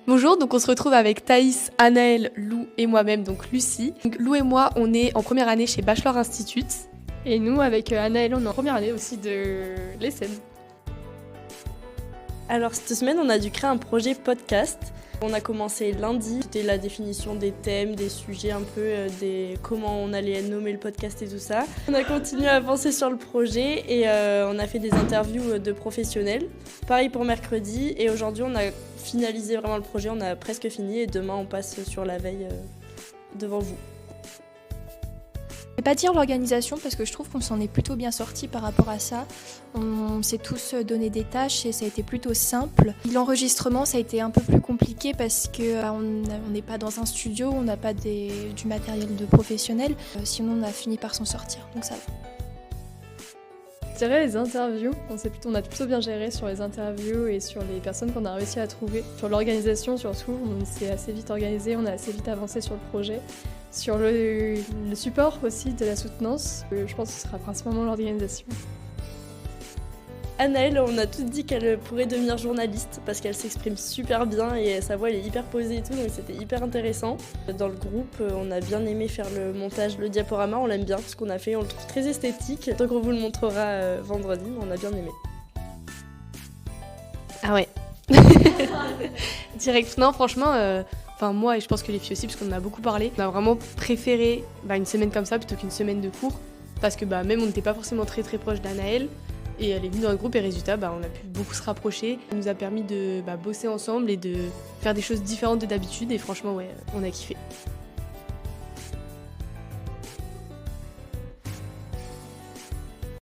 Bonjour, donc on se retrouve avec Thaïs, Anaëlle, Lou et moi-même, donc Lucie. Donc Lou et moi, on est en première année chez Bachelor Institute. Et nous, avec Anaëlle, on est en première année aussi de l'ESSEM. Alors cette semaine, on a dû créer un projet podcast. On a commencé lundi, c'était la définition des thèmes, des sujets un peu, comment on allait nommer le podcast et tout ça. On a continué à avancer sur le projet et on a fait des interviews de professionnels. Pareil pour mercredi et aujourd'hui on a finalisé vraiment le projet, on a presque fini et demain on passe sur la veille devant vous. Je vais pas dire l'organisation parce que je trouve qu'on s'en est plutôt bien sortis par rapport à ça. On s'est tous donné des tâches et ça a été plutôt simple. L'enregistrement, ça a été un peu plus compliqué parce qu'on n'est pas dans un studio, on n'a pas du matériel de professionnel. Sinon, on a fini par s'en sortir, donc ça va. Je dirais les interviews, on a plutôt bien géré sur les interviews et sur les personnes qu'on a réussi à trouver. Sur l'organisation surtout, on s'est assez vite organisé, on a assez vite avancé sur le projet. Sur le support aussi de la soutenance, je pense que ce sera principalement l'organisation. Anaëlle, on a toutes dit qu'elle pourrait devenir journaliste parce qu'elle s'exprime super bien et sa voix elle est hyper posée et tout, donc c'était hyper intéressant. Dans le groupe, on a bien aimé faire le montage, le diaporama, on l'aime bien, ce qu'on a fait, on le trouve très esthétique. Donc on vous le montrera vendredi, mais on a bien aimé. Ah ouais. Direct, non franchement, moi et je pense que les filles aussi, parce qu'on en a beaucoup parlé, on a vraiment préféré une semaine comme ça plutôt qu'une semaine de cours, parce que même on n'était pas forcément très proche d'Anaëlle. Et elle est venue dans le groupe et résultat, on a pu beaucoup se rapprocher. Ça nous a permis de bosser ensemble et de faire des choses différentes de d'habitude et franchement, ouais, on a kiffé.